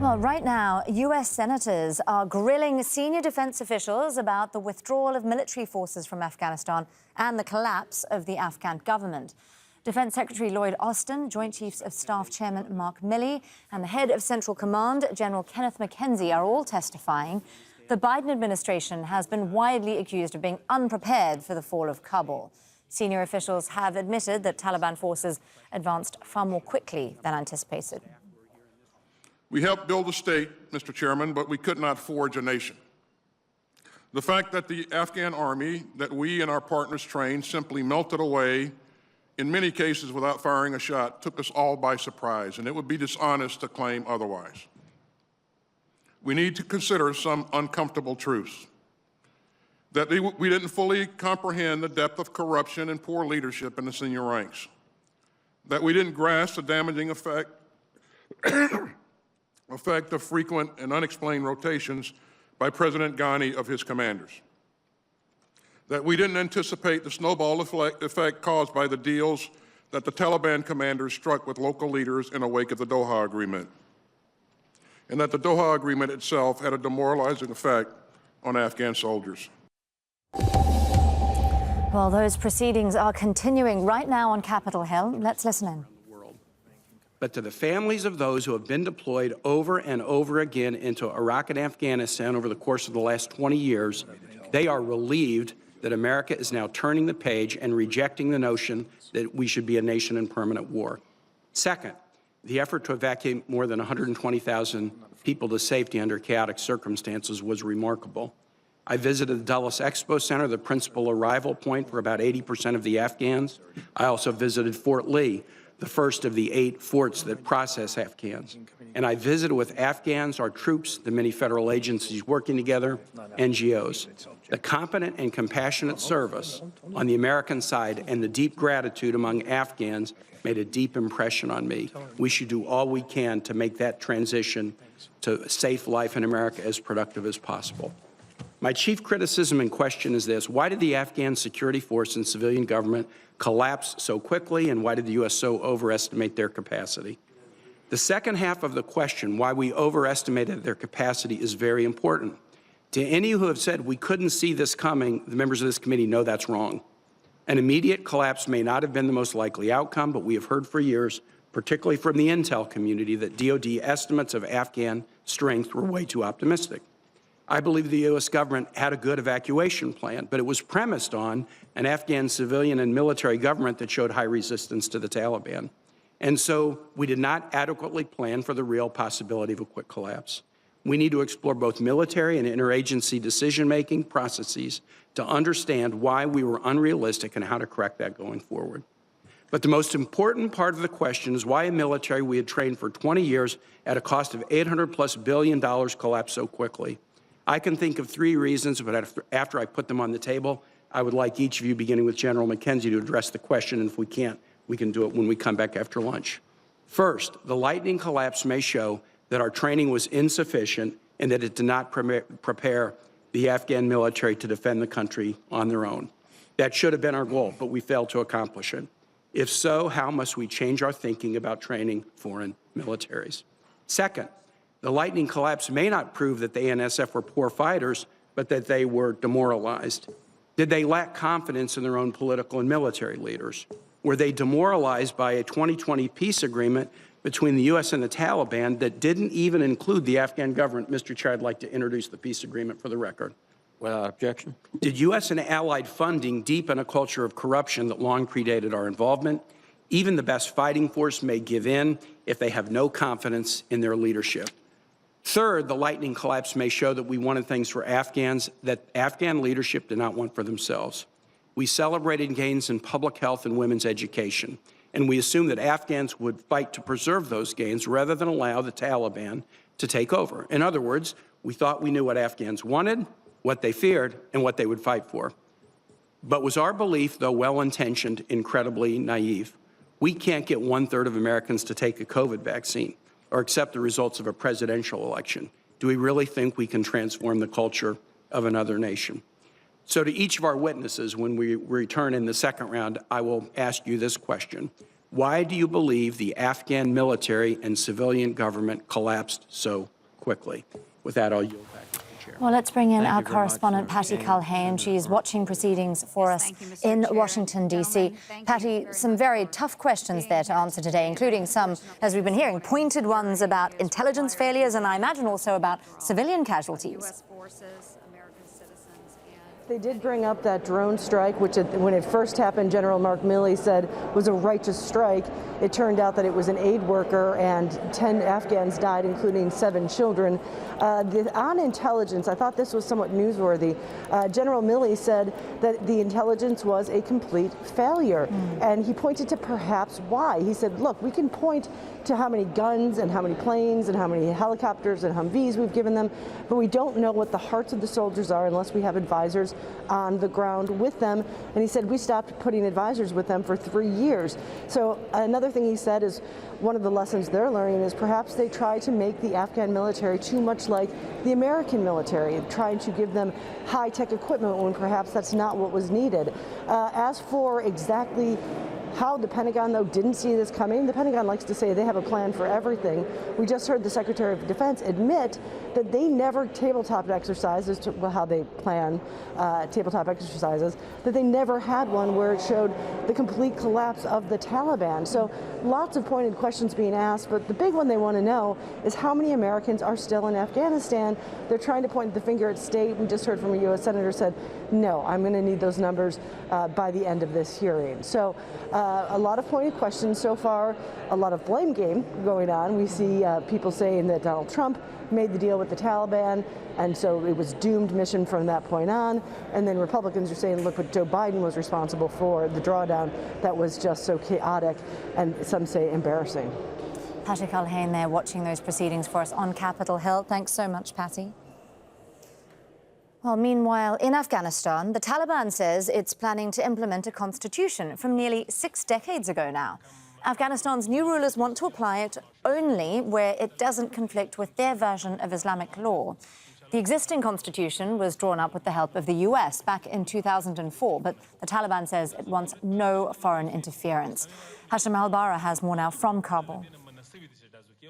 Well, right now, U.S. senators are grilling senior defense officials about the withdrawal of military forces from Afghanistan and the collapse of the Afghan government. Defense Secretary Lloyd, Joint Chiefs of Staff Chairman Mark Milley, and the head of Central Command, General Kenneth McKenzie, are all testifying. The Biden administration has been widely accused of being unprepared for the fall of Kabul. Senior officials have admitted that Taliban forces advanced far more quickly than anticipated. We helped build a state, Mr. Chairman, but we could not forge a nation. The fact that the Afghan army that we and our partners trained simply melted away, in many cases without firing a shot, took us all by surprise, and it would be dishonest to claim otherwise. We need to consider some uncomfortable truths. That we didn't fully comprehend the depth of corruption and poor leadership in the senior ranks. That we didn't grasp the damaging effect of frequent and unexplained rotations by President Ghani of his commanders. That we didn't anticipate the snowball effect caused by the deals that the Taliban commanders struck with local leaders in the wake of the Doha Agreement. And that the Doha Agreement itself had a demoralizing effect on Afghan soldiers. Well, those proceedings are continuing right now on Capitol Hill. Let's listen in. But to the families of those who have been deployed over and over again into Iraq and Afghanistan over the course of the last 20 years, they are relieved that America is now turning the page and rejecting the notion that we should be a nation in permanent war. Second, the effort to evacuate more than 120,000 people to safety under chaotic circumstances was remarkable. I visited the Dulles Expo Center, the principal arrival point for about 80% of the Afghans. I also visited Fort Lee, the first of the 8 forts that process Afghans. And I visited with Afghans, our troops, the many federal agencies working together, NGOs. The competent and compassionate service on the American side and the deep gratitude among Afghans made a deep impression on me. We should do all we can to make that transition to a safe life in America as productive as possible. My chief criticism and question is this: why did the Afghan security force and civilian government collapse so quickly, and why did the U.S. so overestimate their capacity? The second half of the question, why we overestimated their capacity, is very important. To any who have said we couldn't see this coming, the members of this committee know that's wrong. An immediate collapse may not have been the most likely outcome, but we have heard for years, particularly from the intel community, that DoD estimates of Afghan strength were way too optimistic. I believe the U.S. government had a good evacuation plan, but it was premised on an Afghan civilian and military government that showed high resistance to the Taliban. And so we did not adequately plan for the real possibility of a quick collapse. We need to explore both military and interagency decision-making processes to understand why we were unrealistic and how to correct that going forward. But the most important part of the question is why a military we had trained for 20 years at a cost of $800+ billion collapsed so quickly. I can think of 3 reasons, but after I put them on the table, I would like each of you, beginning with General McKenzie, to address the question, and if we can't, we can do it when we come back after lunch. First, the lightning collapse may show that our training was insufficient and that it did not prepare the Afghan military to defend the country on their own. That should have been our goal, but we failed to accomplish it. If so, how must we change our thinking about training foreign militaries? Second, the lightning collapse may not prove that the ANSF were poor fighters, but that they were demoralized. Did they lack confidence in their own political and military leaders? Were they demoralized by a 2020 peace agreement between the U.S. and the Taliban that didn't even include the Afghan government? Mr. Chair, I'd like to introduce the peace agreement for the record. Without objection. Did U.S. and allied funding deepen a culture of corruption that long predated our involvement? Even the best fighting force may give in if they have no confidence in their leadership. Third, the lightning collapse may show that we wanted things for Afghans that Afghan leadership did not want for themselves. We celebrated gains in public health and women's education, and we assumed that Afghans would fight to preserve those gains rather than allow the Taliban to take over. In other words, we thought we knew what Afghans wanted, what they feared, and what they would fight for. But was our belief, though well-intentioned, incredibly naive? We can't get 1/3 of Americans to take a COVID vaccine or accept the results of a presidential election. Do we really think we can transform the culture of another nation? So to each of our witnesses, when we return in the second round, I will ask you this question. Why do you believe the Afghan military and civilian government collapsed so quickly. With that, I'll yield back to the Chair. Well, let's bring in our Thank you very correspondent, much. Patty Culhane. She's watching proceedings for us Thank you, Mr. in Chair. Washington, D.C. Patty, some very tough questions there to answer today, including some, as we've been hearing, pointed ones about intelligence failures and I imagine also about civilian casualties. U.S. forces, American citizens, and They did bring up that drone strike, which when it first happened, General Mark Milley said was a righteous strike. It turned out that it was an aid worker and 10 Afghans died, including 7 children. On intelligence, I thought this was somewhat newsworthy. General Milley said that the intelligence was a complete failure. And he pointed to perhaps why. He said, look, we can point to how many guns and how many planes and how many helicopters and Humvees we've given them, but we don't know what the hearts of the soldiers are unless we have advisors on the ground with them. And he said we stopped putting advisors with them for 3 years. So another thing he said is one of the lessons they're learning is perhaps they try to make the Afghan military too much like the American military, trying to give them high-tech equipment when perhaps that's not what was needed. As for exactly how the Pentagon, though, didn't see this coming, the Pentagon likes to say they have a plan for everything. We just heard the Secretary of Defense admit that they never tabletop exercises, how they plan tabletop exercises, that they never had one where it showed the complete collapse of the Taliban. So lots of pointed questions being asked, but the big one they want to know is how many Americans are still in Afghanistan. They're trying to point the finger at state. We just heard from a U.S. Senator said, no, I'm going to need those numbers by the end of this hearing. So a lot of pointed questions so far, a lot of blame game going on. We see people saying that Donald Trump made the deal with the Taliban, and so it was doomed mission from that point on. And then Republicans are saying, look what Joe Biden was responsible for, the drawdown that was just so chaotic and some say embarrassing. Patty Culhane there watching those proceedings for us on Capitol Hill. Thanks so much, Patty. Well, meanwhile, in Afghanistan, the Taliban says it's planning to implement a constitution from nearly 6 decades ago now. Afghanistan's new rulers want to apply it only where it doesn't conflict with their version of Islamic law. The existing constitution was drawn up with the help of the US back in 2004, but the Taliban says it wants no foreign interference. Hashim Al-Bara has more now from Kabul.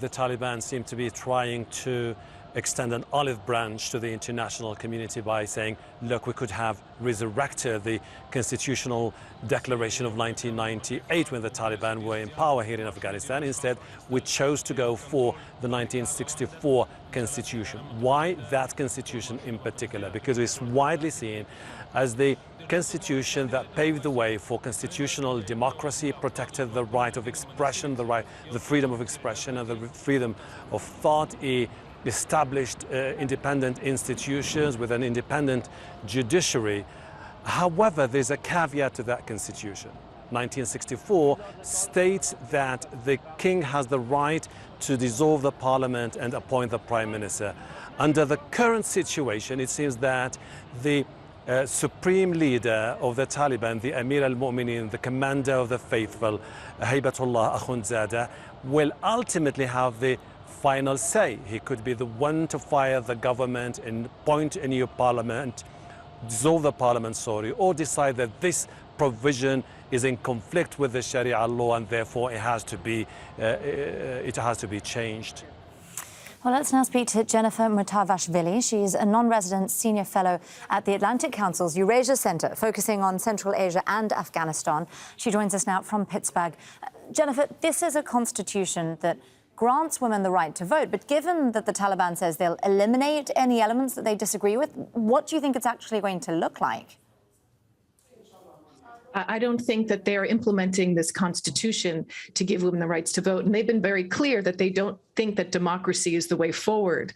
The Taliban seem to be trying to extend an olive branch to the international community by saying, look, we could have resurrected the constitutional declaration of 1998 when the Taliban were in power here in Afghanistan. Instead, we chose to go for the 1964 constitution. Why that constitution in particular? Because it's widely seen as the constitution that paved the way for constitutional democracy, protected the right of expression, the freedom of expression and the freedom of thought, established independent institutions with an independent judiciary. However, there's a caveat to that constitution. 1964 states that the king has the right to dissolve the parliament and appoint the prime minister. Under the current situation, it seems that the supreme leader of the Taliban, the Amir al-Mu'minin, the commander of the faithful, Haybatullah Akhundzada, will ultimately have the final say. He could be the one to fire the government and appoint a new parliament, dissolve the parliament, or decide that this provision is in conflict with the Sharia law and therefore it has to be changed. Well, let's now speak to Jennifer Mutavashvili. She's a non-resident senior fellow at the Atlantic Council's Eurasia Center, focusing on Central Asia and Afghanistan. She joins us now from Pittsburgh. Jennifer, this is a constitution that grants women the right to vote, but given that the Taliban says they'll eliminate any elements that they disagree with, what do you think it's actually going to look like? I don't think that they're implementing this constitution to give women the rights to vote. And they've been very clear that they don't think that democracy is the way forward.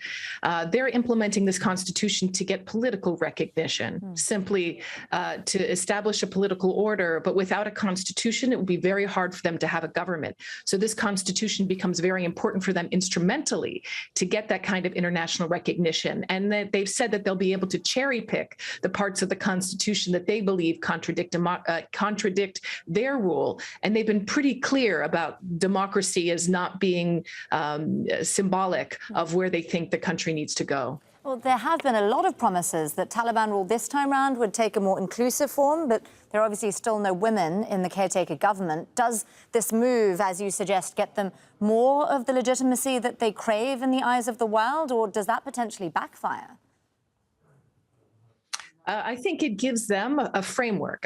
They're implementing this constitution to get political recognition, simply to establish a political order. But without a constitution, it would be very hard for them to have a government. So this constitution becomes very important for them instrumentally to get that kind of international recognition. And that they've said that they'll be able to cherry pick the parts of the constitution that they believe contradict their rule. And they've been pretty clear about democracy as not being symbolic of where they think the country needs to go. Well, there have been a lot of promises that Taliban rule this time round would take a more inclusive form, but there are obviously still no women in the caretaker government. Does this move, as you suggest, get them more of the legitimacy that they crave in the eyes of the world, or does that potentially backfire? I think it gives them a framework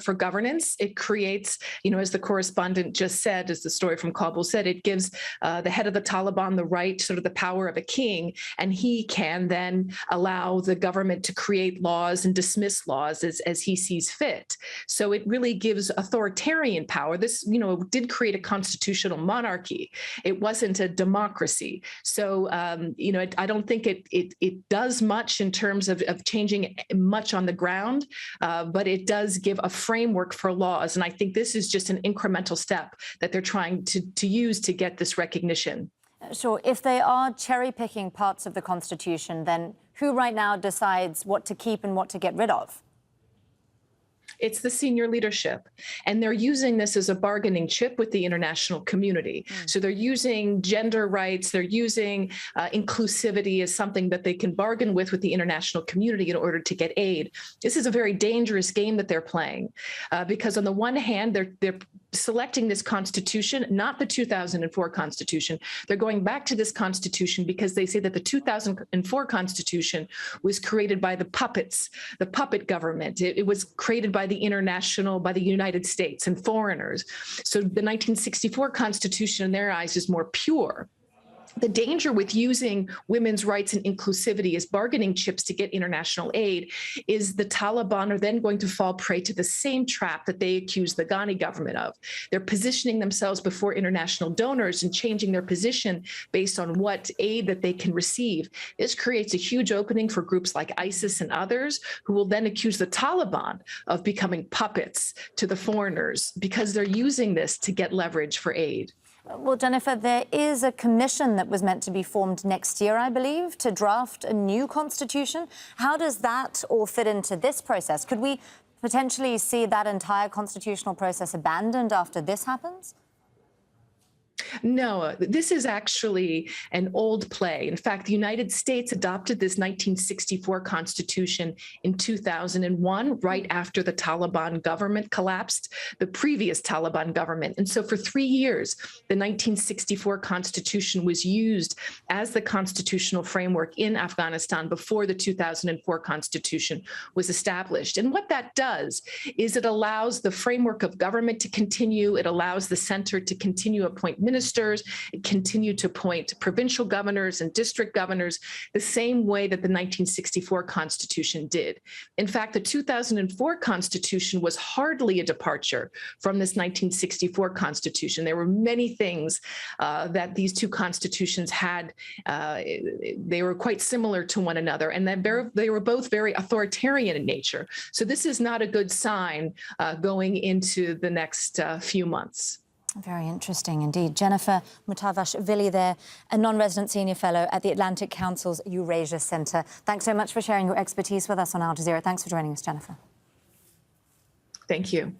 for governance. It creates, as the correspondent just said, as the story from Kabul said, it gives the head of the Taliban the right, sort of the power of a king, and he can then allow the government to create laws and dismiss laws as he sees fit. So it really gives authoritarian power. This, did create a constitutional monarchy. It wasn't a democracy. So, I don't think it does much in terms of changing much on the ground, but it does give a framework for laws. And I think this is just an incremental step that they're trying to use to get this recognition. Sure. If they are cherry-picking parts of the Constitution, then who right now decides what to keep and what to get rid of? It's the senior leadership. And they're using this as a bargaining chip with the international community. So they're using gender rights, they're using inclusivity as something that they can bargain with the international community in order to get aid. This is a very dangerous game that they're playing because on the one hand, they're selecting this constitution, not the 2004 constitution. They're going back to this constitution because they say that the 2004 constitution was created by the puppets, the puppet government. It was created by the United States and foreigners. So the 1964 constitution in their eyes is more pure. The danger with using women's rights and inclusivity as bargaining chips to get international aid is the Taliban are then going to fall prey to the same trap that they accuse the Ghani government of. They're positioning themselves before international donors and changing their position based on what aid that they can receive. This creates a huge opening for groups like ISIS and others who will then accuse the Taliban of becoming puppets to the foreigners because they're using this to get leverage for aid. Well, Jennifer, there is a commission that was meant to be formed next year, I believe, to draft a new constitution. How does that all fit into this process? Could we potentially see that entire constitutional process abandoned after this happens? No, this is actually an old play. In fact, the United States adopted this 1964 Constitution in 2001, right after the Taliban government collapsed, the previous Taliban government. And so for 3 years, the 1964 Constitution was used as the constitutional framework in Afghanistan before the 2004 Constitution was established. And what that does is it allows the framework of government to continue. It allows the center to continue to appoint ministers, continue to appoint provincial governors and district governors the same way that the 1964 Constitution did. In fact, the 2004 Constitution was hardly a departure from this 1964 Constitution. There were many things that these two constitutions had. They were quite similar to one another, and they were both very authoritarian in nature. So this is not a good sign going into the next few months. Very interesting indeed. Jennifer Mutavashvili there, a non-resident senior fellow at the Atlantic Council's Eurasia Centre. Thanks so much for sharing your expertise with us on Al Jazeera. Thanks for joining us, Jennifer. Thank you.